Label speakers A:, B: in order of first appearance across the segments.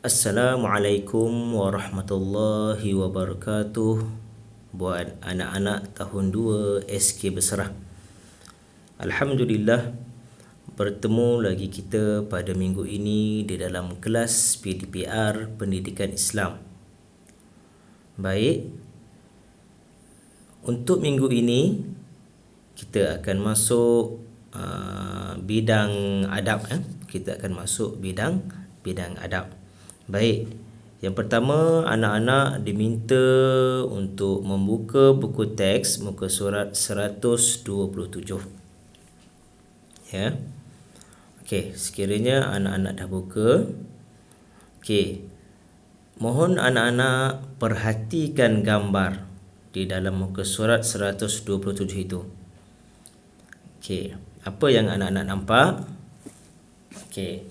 A: Assalamualaikum warahmatullahi wabarakatuh. Buat anak-anak tahun 2 SK Berserah, Alhamdulillah, bertemu lagi kita pada minggu ini di dalam kelas PDPR Pendidikan Islam. Baik, untuk minggu ini kita akan masuk bidang adab. Kita akan masuk bidang adab. Baik, yang pertama, anak-anak diminta untuk membuka buku teks muka surat 127. Ya. Okey, sekiranya anak-anak dah buka, okey, mohon anak-anak perhatikan gambar di dalam muka surat 127 itu. Okey, apa yang anak-anak nampak? Okey,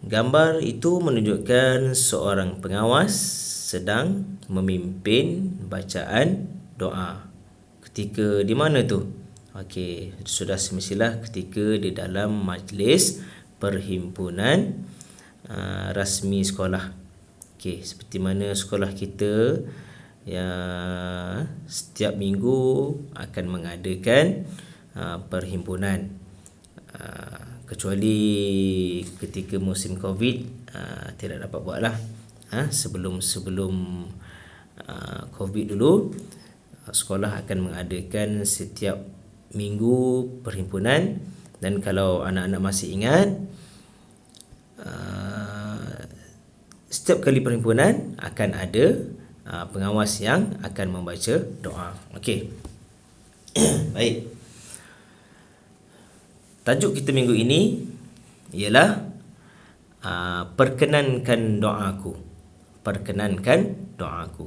A: gambar itu menunjukkan seorang pengawas sedang memimpin bacaan doa. Ketika di mana tu? Okey, sudah semestilah ketika di dalam majlis perhimpunan rasmi sekolah. Okey, seperti mana sekolah kita yang setiap minggu akan mengadakan perhimpunan. Kecuali ketika musim Covid tidak dapat buatlah. Sebelum Covid dulu, sekolah akan mengadakan setiap minggu perhimpunan. Dan kalau anak-anak masih ingat, setiap kali perhimpunan akan ada pengawas yang akan membaca doa. Okey. Baik. Tajuk kita minggu ini ialah perkenankan doaku. Perkenankan doaku.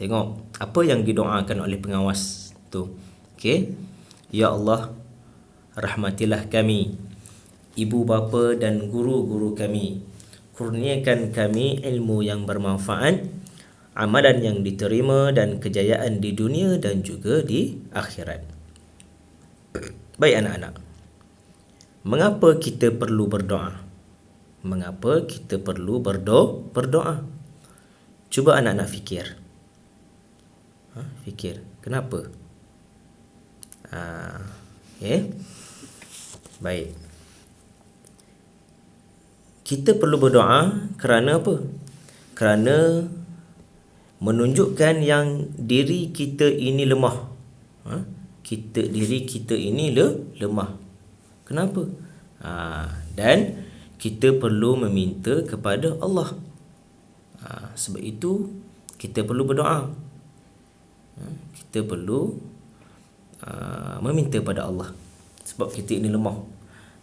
A: Tengok apa yang didoakan oleh pengawas tu. Okey. Ya Allah, rahmatilah kami, ibu bapa dan guru-guru kami. Kurniakan kami ilmu yang bermanfaat, amalan yang diterima dan kejayaan di dunia dan juga di akhirat. Baik anak-anak, mengapa kita perlu berdoa? Mengapa kita perlu berdoa? Cuba anak-anak fikir. Fikir, kenapa? Okay. Baik. Kita perlu berdoa kerana apa? Kerana menunjukkan yang diri kita ini lemah. Diri kita ini lemah. Kenapa? Dan kita perlu meminta kepada Allah. Sebab itu kita perlu berdoa. Kita perlu meminta pada Allah sebab kita ini lemah.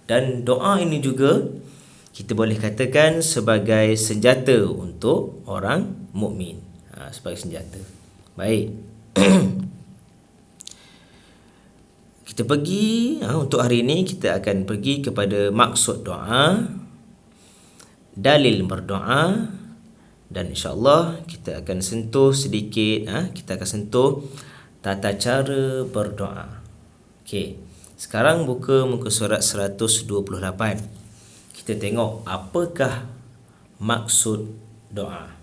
A: Dan doa ini juga kita boleh katakan sebagai senjata untuk orang mukmin. Sebagai senjata. Baik. Kita pergi untuk hari ini kita akan pergi kepada maksud doa, dalil berdoa, dan insya-Allah kita akan sentuh sedikit kita akan sentuh tata cara berdoa. Okey. Sekarang buka muka surat 128. Kita tengok apakah maksud doa.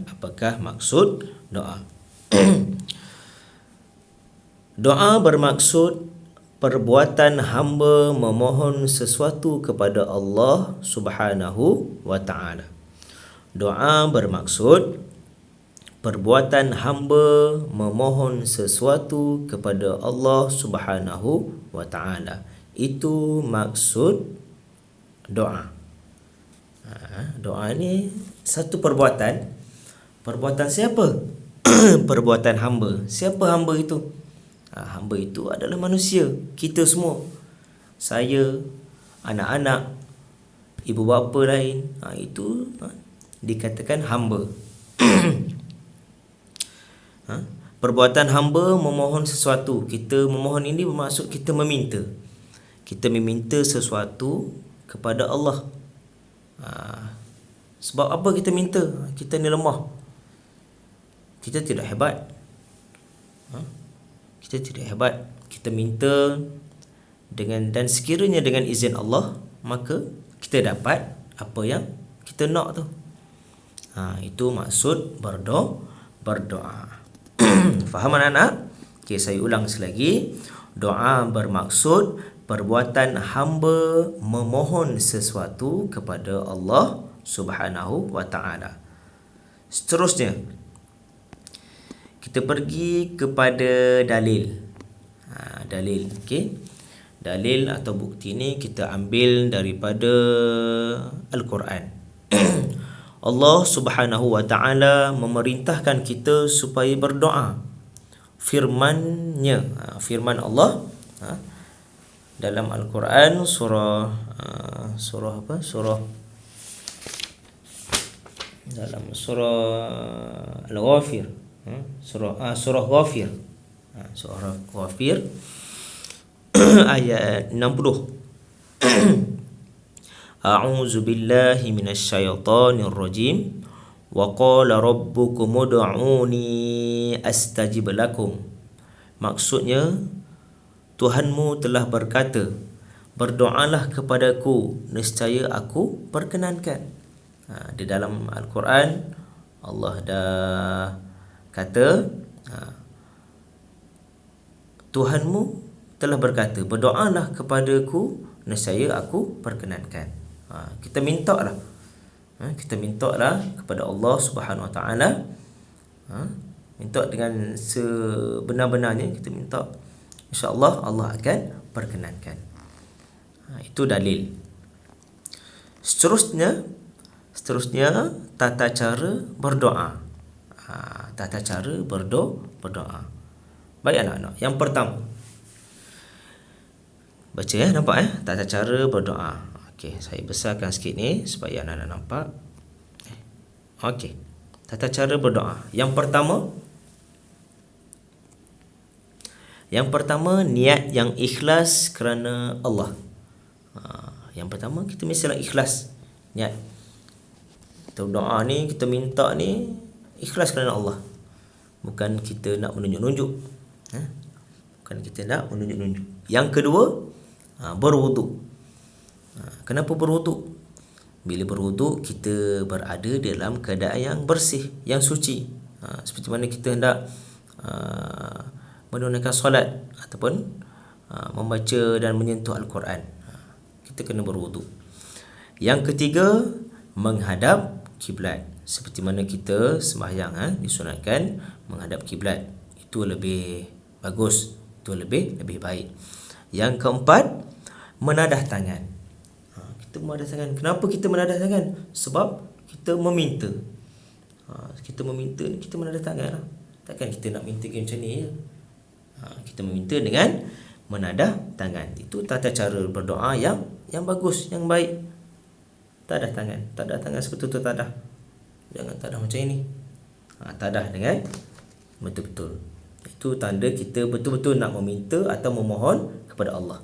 A: Apakah maksud doa? Doa bermaksud perbuatan hamba memohon sesuatu kepada Allah Subhanahu wa taala. Doa bermaksud perbuatan hamba memohon sesuatu kepada Allah Subhanahu wa taala. Itu maksud doa. Doa ni satu perbuatan. Perbuatan siapa? Perbuatan hamba. Siapa hamba itu? Hamba itu adalah manusia, kita semua. Saya, anak-anak, ibu bapa lain, itu dikatakan hamba. Perbuatan hamba memohon sesuatu. Kita memohon ini bermaksud kita meminta. Kita meminta sesuatu kepada Allah. Sebab apa kita minta? Kita ni lemah. Kita tidak hebat. Kita tidak hebat. Kita minta dan sekiranya dengan izin Allah, maka kita dapat apa yang kita nak tu. Itu maksud berdoa. Faham anak-anak? Okey, saya ulang sekali lagi. Doa bermaksud perbuatan hamba memohon sesuatu kepada Allah Subhanahu wa taala. Seterusnya, kita pergi kepada dalil. Dalil, okey. Dalil atau bukti ni kita ambil daripada Al-Quran. Allah Subhanahu wa taala memerintahkan kita supaya berdoa. Firman-Nya, firman Allah dalam Al-Quran surah apa? Dalam surah Al-Ghafir. Surah Ghafir. Surah Ghafir ayat 60. A'udzu billahi minasyaitonir rajim. Wa qala rabbukum ud'uni astajib lakum. Maksudnya, Tuhanmu telah berkata, berdoalah kepadaku, nescaya aku perkenankan. Di dalam Al-Quran Allah dah kata, Tuhanmu telah berkata, berdoalah kepadaku, nescaya aku perkenankan. Kita minta lah. Kita minta lah kepada Allah Subhanahu Wa Taala. Minta dengan sebenar-benarnya kita minta. InsyaAllah Allah akan perkenankan. Itu dalil. Seterusnya tata cara berdoa. Tata cara berdoa. Baik anak-anak. Yang pertama, baca nampak tata cara berdoa. Okey, saya besarkan sikit ni supaya anak-anak nampak. Okey. Tata cara berdoa. Yang pertama niat yang ikhlas kerana Allah. Yang pertama kita mestilah ikhlas niat. Kita berdoa ni, kita minta ni ikhlas kerana Allah. Bukan kita nak menunjuk-nunjuk. Bukan kita nak menunjuk-nunjuk. Yang kedua, berwuduk. Kenapa berwuduk? Bila berwuduk, kita berada dalam keadaan yang bersih, yang suci. Seperti mana kita hendak menunaikan solat ataupun membaca dan menyentuh Al-Quran. Kita kena berwuduk. Yang ketiga, menghadap kiblat. Seperti mana kita sembahyang disunatkan menghadap kiblat. Itu lebih bagus, itu lebih baik. Yang keempat, menadah tangan. Kita menadah tangan. Kenapa kita menadah tangan? Sebab kita meminta. Kita meminta ni, kita menadah tangan lah. Takkan kita nak minta macam ni je. Kita meminta dengan menadah tangan. Itu tata cara berdoa yang bagus, yang baik. Tadah tangan sebetul-betul tadah. Jangan tadah macam ini. Tadah dengan betul-betul. Itu tanda kita betul-betul nak meminta atau memohon kepada Allah.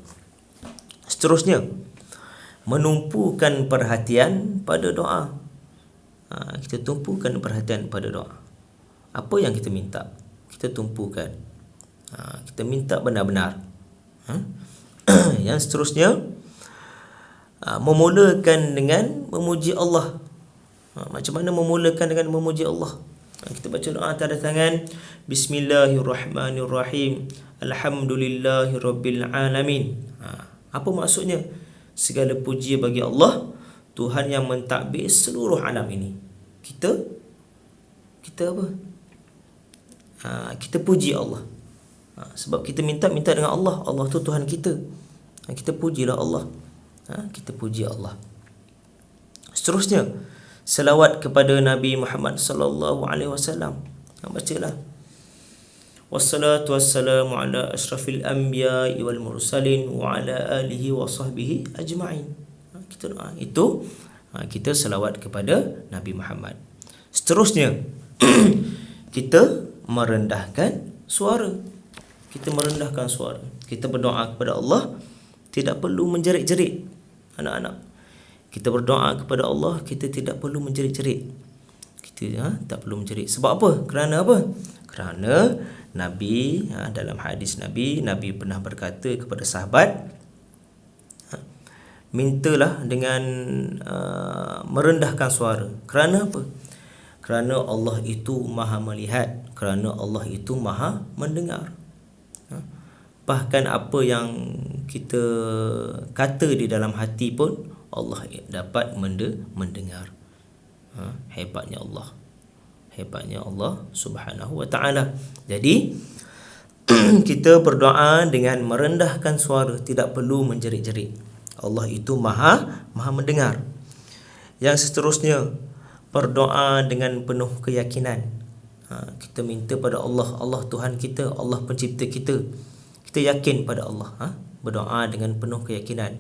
A: Seterusnya, menumpukan perhatian pada doa. Kita tumpukan perhatian pada doa. Apa yang kita minta, kita tumpukan. Kita minta benar-benar. Yang seterusnya, memulakan dengan memuji Allah. Macam mana memulakan dengan memuji Allah? Kita baca doa tanda tangan, Bismillahirrahmanirrahim, Alhamdulillahirabbil alamin. Apa maksudnya? Segala puji bagi Allah, Tuhan yang mentadbir seluruh alam ini. Kita apa? Kita puji Allah. Sebab kita minta dengan Allah. Allah tu Tuhan kita. Kita pujilah Allah. Kita puji Allah. Seterusnya, selawat kepada Nabi Muhammad sallallahu alaihi wasallam. Bacalah. Wassalatu wassalamu ala asyrafil anbiya'i wal mursalin wa ala alihi wa sahbihi ajma'in. Kita doa. Itu kita selawat kepada Nabi Muhammad. Seterusnya, kita merendahkan suara. Kita merendahkan suara. Kita berdoa kepada Allah, tidak perlu menjerit-jerit. Anak-anak, kita berdoa kepada Allah, kita tidak perlu menjerit-jerit. Kita tak perlu menjerit. Sebab apa? Kerana apa? Kerana Nabi, dalam hadis Nabi pernah berkata kepada sahabat, mintalah dengan merendahkan suara. Kerana apa? Kerana Allah itu Maha melihat, kerana Allah itu Maha mendengar. Bahkan apa yang kita kata di dalam hati pun Allah dapat mendengar. Hebatnya Allah. Hebatnya Allah Subhanahu wa taala. Jadi kita berdoa dengan merendahkan suara, tidak perlu menjerit-jerit. Allah itu Maha mendengar. Yang seterusnya, berdoa dengan penuh keyakinan. Kita minta pada Allah, Allah Tuhan kita, Allah pencipta kita. Kita yakin pada Allah. Berdoa dengan penuh keyakinan.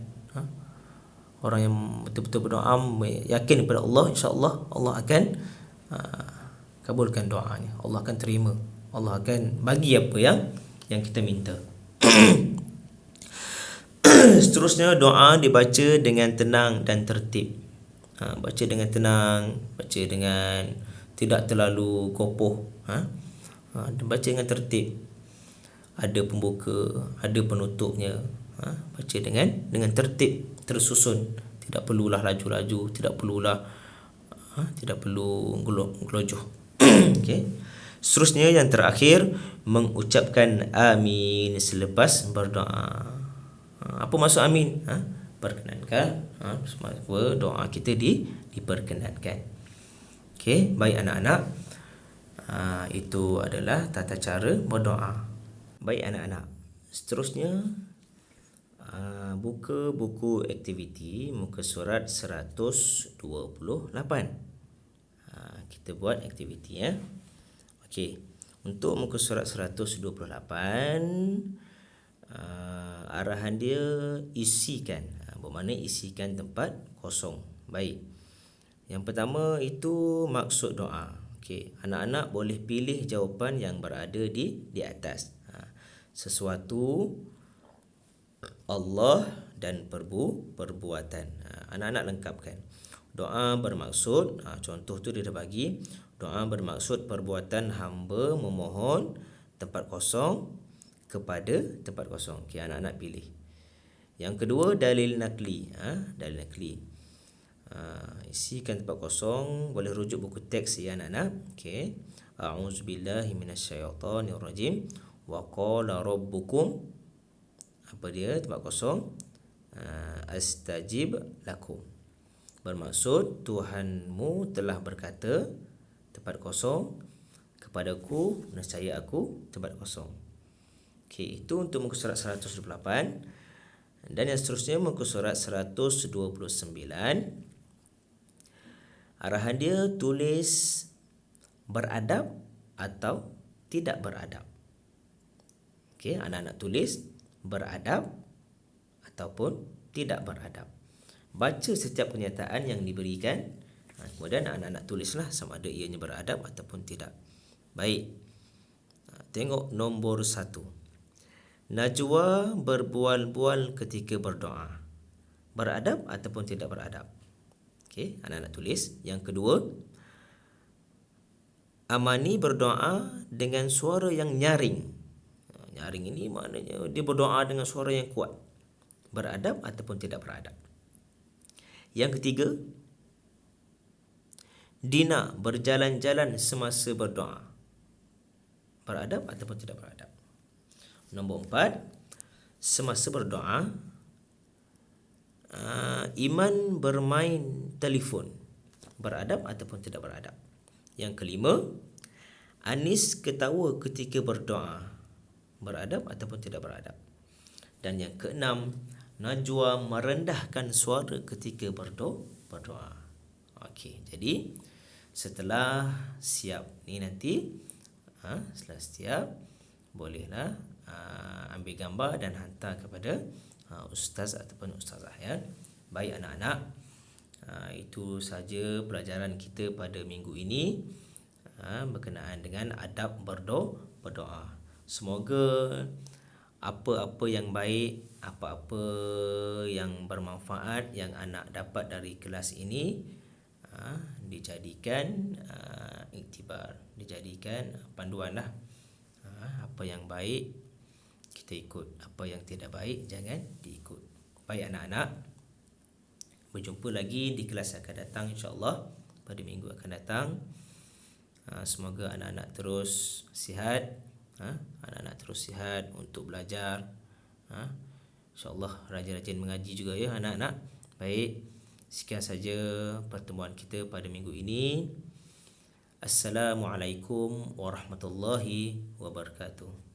A: Orang yang betul-betul berdoa yakin kepada Allah, insya-Allah Allah akan kabulkan doanya. Allah akan terima. Allah akan bagi apa yang kita minta. Seterusnya, doa dibaca dengan tenang dan tertib. Baca dengan tenang, baca dengan tidak terlalu kopoh. Baca dengan tertib. Ada pembuka, ada penutupnya. Baca dengan tertib, tersusun. Tidak perlulah laju-laju, tidak perlu gelojoh. Okey. Seterusnya, yang terakhir, mengucapkan amin selepas berdoa. Apa maksud amin? Perkenankan semua doa kita diperkenankan. Okey, baik anak-anak. Itu adalah tata cara berdoa. Baik anak-anak. Seterusnya, buka buku aktiviti muka surat 128. Kita buat aktiviti ya. Okey. Untuk muka surat 128, arahan dia isikan. Bermakna isikan tempat kosong. Baik. Yang pertama itu maksud doa. Okey, anak-anak boleh pilih jawapan yang berada di atas. Sesuatu, Allah dan perbuatan. Anak-anak lengkapkan. Doa bermaksud, contoh tu dia dah bagi. Doa bermaksud perbuatan hamba memohon tempat kosong kepada tempat kosong. Okey, anak-anak pilih. Yang kedua, dalil nakli. Dalil nakli. Isikan tempat kosong, boleh rujuk buku teks ya anak-anak. Okey. A'udzubillahi minasyaitonirrajim. Wa qala rabbukum. Apa dia tempat kosong? Astajib lakum. Bermaksud Tuhanmu telah berkata tempat kosong kepadaku, nescaya aku tempat kosong. Okey, itu untuk muka surat 128. Dan yang seterusnya muka surat 129. Arahan dia tulis beradab atau tidak beradab. Okey, anak-anak tulis beradab ataupun tidak beradab. Baca setiap pernyataan yang diberikan. Kemudian anak-anak tulislah sama ada ianya beradab ataupun tidak. Baik. Tengok nombor 1. Najwa berbual-bual ketika berdoa. Beradab ataupun tidak beradab? Okey, anak-anak tulis. Yang kedua, Amani berdoa dengan suara yang nyaring. Nyaring ini maknanya dia berdoa dengan suara yang kuat. Beradab ataupun tidak beradab? Yang ketiga, Dina berjalan-jalan semasa berdoa. Beradab ataupun tidak beradab? Nombor 4, semasa berdoa, Iman bermain telefon. Beradab ataupun tidak beradab? Yang kelima, Anis ketawa ketika berdoa. Beradab ataupun tidak beradab? Dan yang keenam, Najwa merendahkan suara ketika berdoa. Okey, jadi setelah siap ni nanti, setelah siap, bolehlah ambil gambar dan hantar kepada ustaz ataupun ustazah ya. Baik anak-anak, itu saja pelajaran kita pada minggu ini berkenaan dengan adab berdoa. Semoga apa-apa yang baik, apa-apa yang bermanfaat yang anak dapat dari kelas ini dijadikan iktibar, dijadikan panduanlah. Apa yang baik kita ikut, apa yang tidak baik jangan diikut. Baik anak-anak, Berjumpa lagi di kelas akan datang, insya-Allah pada minggu akan datang. Semoga anak-anak terus sihat, anak-anak terus sihat untuk belajar. InsyaAllah rajin-rajin mengaji juga ya anak-anak. Baik, sekian saja pertemuan kita pada minggu ini. Assalamualaikum warahmatullahi wabarakatuh.